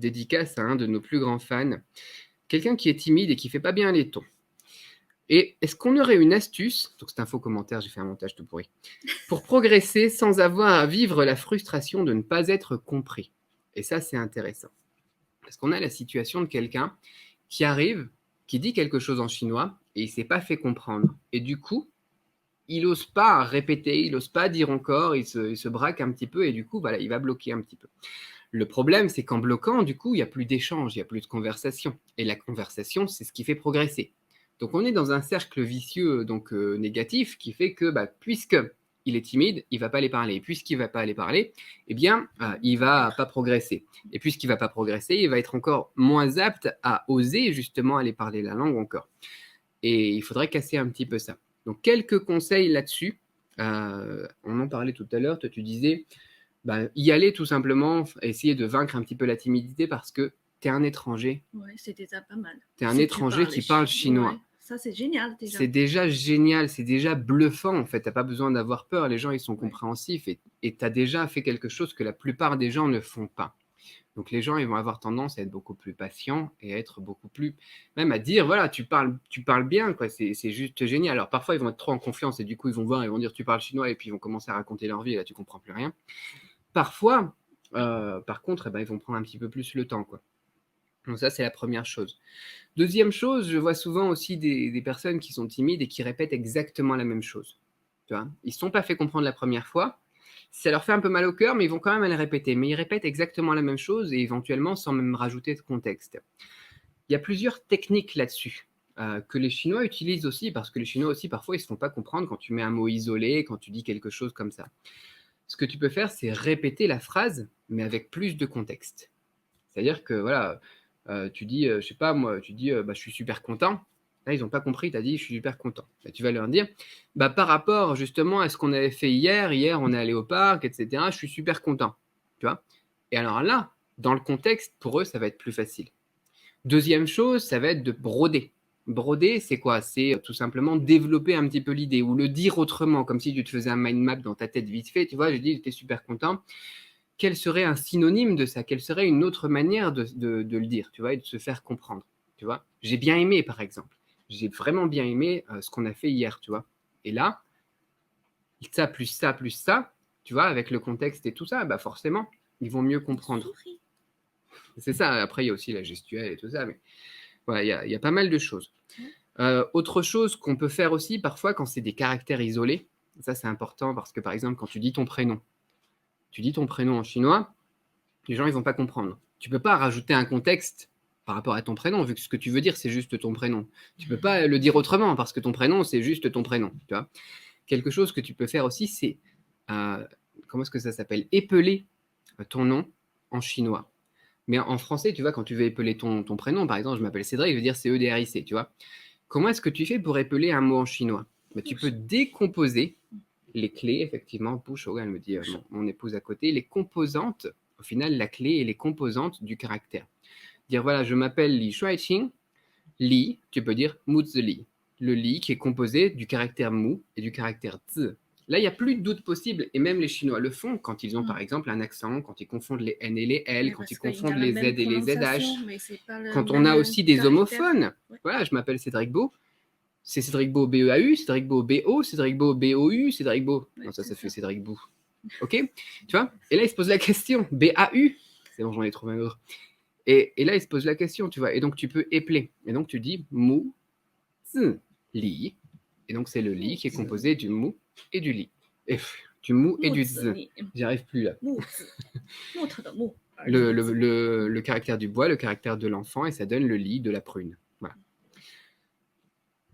dédicace à un de nos plus grands fans, quelqu'un qui est timide et qui fait pas bien les tons. Et est-ce qu'on aurait une astuce, donc c'est un faux commentaire, j'ai fait un montage tout pourri, pour progresser sans avoir à vivre la frustration de ne pas être compris? Et ça, c'est intéressant. Parce qu'on a la situation de quelqu'un qui arrive, qui dit quelque chose en chinois et il ne s'est pas fait comprendre. Et du coup, il n'ose pas répéter, il n'ose pas dire encore, il se braque un petit peu et du coup, voilà, il va bloquer un petit peu. Le problème, c'est qu'en bloquant, du coup, il n'y a plus d'échange, il n'y a plus de conversation. Et la conversation, c'est ce qui fait progresser. Donc, on est dans un cercle vicieux donc négatif qui fait que, puisque il est timide, il ne va pas aller parler. Et puisqu'il ne va pas aller parler, eh bien, il ne va pas progresser. Et puisqu'il ne va pas progresser, il va être encore moins apte à oser justement aller parler la langue encore. Et il faudrait casser un petit peu ça. Donc, quelques conseils là-dessus. On en parlait tout à l'heure. Toi, tu disais y aller tout simplement, essayer de vaincre un petit peu la timidité parce que tu es un étranger. Ouais, c'est déjà pas mal. Tu es un Si tu étranger parles qui parle chinois. ouais, ça c'est génial déjà. C'est déjà génial, c'est déjà bluffant en fait. Tu n'as pas besoin d'avoir peur, les gens ils sont Ouais. compréhensifs et tu as déjà fait quelque chose que la plupart des gens ne font pas. Donc les gens ils vont avoir tendance à être beaucoup plus patients et à être beaucoup plus, même à dire voilà, tu parles bien, quoi. C'est juste génial. Alors parfois ils vont être trop en confiance et du coup ils vont voir, ils vont dire tu parles chinois et puis ils vont commencer à raconter leur vie et là tu comprends plus rien. Parfois, par contre, ils vont prendre un petit peu plus le temps, quoi. Donc ça, c'est la première chose. Deuxième chose, je vois souvent aussi des personnes qui sont timides et qui répètent exactement la même chose. Tu vois? Ils ne se sont pas fait comprendre la première fois. Ça leur fait un peu mal au cœur, mais ils vont quand même le répéter. Mais ils répètent exactement la même chose et éventuellement sans même rajouter de contexte. Il y a plusieurs techniques là-dessus que les Chinois utilisent aussi, parce que les Chinois aussi, parfois, ils ne se font pas comprendre quand tu mets un mot isolé, quand tu dis quelque chose comme ça. Ce que tu peux faire, c'est répéter la phrase, mais avec plus de contexte. C'est-à-dire que, voilà, tu dis, je sais pas moi, tu dis, je suis super content. Là, ils n'ont pas compris, tu as dit, je suis super content. Tu vas leur dire, par rapport justement à ce qu'on avait fait hier, on est allé au parc, etc., je suis super content. Tu vois? Et alors là, dans le contexte, pour eux, ça va être plus facile. Deuxième chose, ça va être de broder. Broder, c'est quoi? C'est tout simplement développer un petit peu l'idée ou le dire autrement, comme si tu te faisais un mind map dans ta tête vite fait. Tu vois, je dis, j'étais super content. Quel serait un synonyme de ça? Quelle serait une autre manière de le dire, tu vois, et de se faire comprendre, tu vois? J'ai bien aimé, par exemple. J'ai vraiment bien aimé ce qu'on a fait hier, tu vois. Et là, ça, plus ça, tu vois, avec le contexte et tout ça, forcément, ils vont mieux comprendre. Souris. C'est ça, après, il y a aussi la gestuelle et tout ça, mais voilà, il y a pas mal de choses. Autre chose qu'on peut faire aussi parfois quand c'est des caractères isolés, ça c'est important parce que par exemple quand tu dis ton prénom en chinois, les gens ils vont pas comprendre. Tu peux pas rajouter un contexte par rapport à ton prénom vu que ce que tu veux dire c'est juste ton prénom. Tu peux pas le dire autrement parce que ton prénom c'est juste ton prénom, tu vois. Quelque chose que tu peux faire aussi c'est comment est-ce que ça s'appelle? Épeler ton nom en chinois. Mais en français, tu vois, quand tu veux épeler ton prénom, par exemple, je m'appelle Cédric, je veux dire C-E-D-R-I-C, tu vois. Comment est-ce que tu fais pour épeler un mot en chinois? Tu peux décomposer les clés, effectivement, push, elle me dit, mon épouse à côté, les composantes, au final, la clé et les composantes du caractère. Dire, voilà, je m'appelle Li Shuaiqing, Li, tu peux dire Mu Zi Li. Le Li qui est composé du caractère Mu et du caractère Zi. Là, il n'y a plus de doute possible, et même les Chinois le font quand ils ont par exemple un accent, quand ils confondent les N et les L, quand ils confondent les Z et les ZH, quand on a aussi des homophones. Ouais. Voilà, je m'appelle Cédric Beau, c'est Cédric Beau B-E-A-U, Cédric Beau B-O, Cédric Beau B-O-U, Cédric Beau. Ouais, non, ça fait Cédric Bou. Ok? Tu vois? Et là, il se pose la question, B-A-U. C'est bon, j'en ai trouvé un autre. Et là, il se pose la question, tu vois. Et donc, tu peux épeler. Et donc, tu dis Mu, Zi, Li. Et donc, c'est le Li qui est composé du Mu et du Li. Et du Mu et du Zi. J'y arrive plus là. Le caractère du bois, le caractère de l'enfant, et ça donne le Li de la prune. Voilà.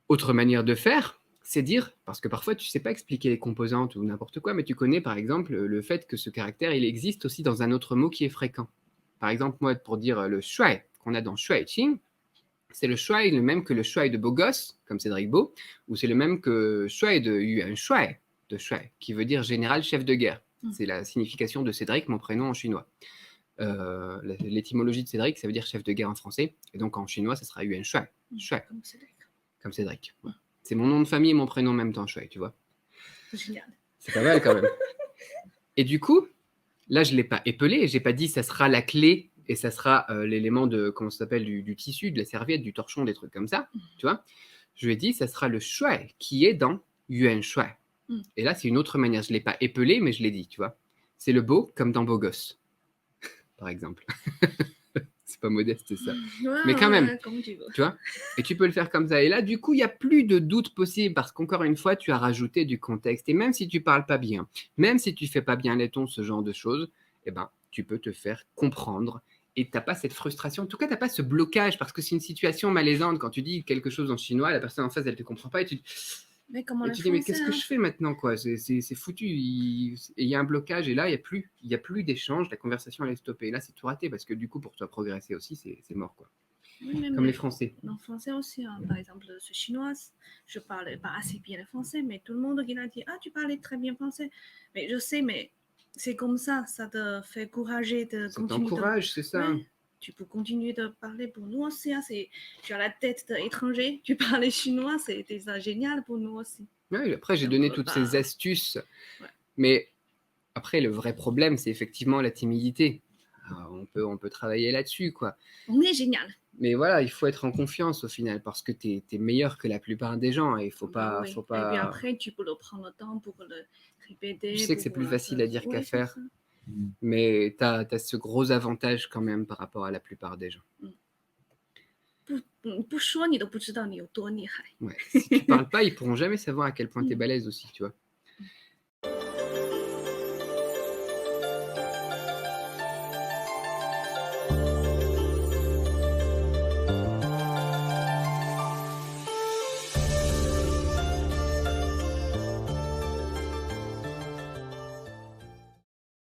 Autre manière de faire, c'est dire, parce que parfois tu ne sais pas expliquer les composantes ou n'importe quoi, mais tu connais par exemple le fait que ce caractère, il existe aussi dans un autre mot qui est fréquent. Par exemple, moi, pour dire le shuai qu'on a dans Shuaiqing, c'est le shuai le même que le shuai de beau gosse, comme Cédric Beau, ou c'est le même que shuai de yuan shuai, qui veut dire général chef de guerre. C'est la signification de Cédric, mon prénom en chinois. L'étymologie de Cédric, ça veut dire chef de guerre en français, et donc en chinois, ça sera yuan shuai. Shuai. Comme Cédric. Ouais. C'est mon nom de famille et mon prénom en même temps, Shuai, tu vois. Génial. C'est pas mal quand même. Et du coup, là, je ne l'ai pas épelé, je n'ai pas dit ça sera la clé et ça sera l'élément de, comment ça s'appelle, du tissu, de la serviette, du torchon, des trucs comme ça, tu vois. Je lui ai dit, ça sera le shui qui est dans yuan shui. Et là, c'est une autre manière. Je ne l'ai pas épelé, mais je l'ai dit, tu vois. C'est le beau comme dans Beau Gosse, par exemple. C'est pas modeste, ça. Ouais, Mais quand ouais, même, comme tu veux. tu vois. Et tu peux le faire comme ça. Et là, du coup, il n'y a plus de doute possible parce qu'encore une fois, tu as rajouté du contexte. Et même si tu parles pas bien, même si tu fais pas bien les tons, ce genre de choses, eh ben, tu peux te faire comprendre. Et tu n'as pas cette frustration. En tout cas, tu n'as pas ce blocage parce que c'est une situation malaisante. Quand tu dis quelque chose en chinois, la personne en face, elle ne te comprend pas. Mais comment Et les tu dis, mais Français, qu'est-ce que hein? je fais maintenant, quoi? C'est foutu. Il y a un blocage et là, il y a plus d'échange. La conversation, elle est stoppée. Et là, c'est tout raté parce que du coup, pour toi progresser aussi, c'est mort, quoi. Oui, même Comme les Français. en français aussi, hein. Par exemple, ce chinois, je parlais pas assez bien le français, mais tout le monde qui m'a dit, ah, tu parlais très bien français. Mais je sais, mais c'est comme ça te fait courager de Ça continuer de... t'encourage, c'est ça. Ouais, tu peux continuer de parler pour nous aussi, hein. Tu as la tête d'étranger, tu parles chinois, c'est déjà génial pour nous aussi. Ouais, après, j'ai Donc, donné toutes bah, ces astuces. ouais. Mais après, le vrai problème, c'est effectivement la timidité. Alors, on peut travailler là-dessus, quoi. On est génial. Mais voilà, il faut être en confiance au final parce que tu es meilleur que la plupart des gens et il faut Bah pas, oui. faut Et puis pas. après, tu peux le prendre le temps pour le répéter. Je sais que c'est pour plus facile à dire qu'à ouais, c'est faire, ça. mais tu as ce gros avantage quand même par rapport à la plupart des gens. 不说你都不知道你有多厉害。 Ouais. Si tu parles pas, ils pourront jamais savoir à quel point tu es balèze aussi, tu vois.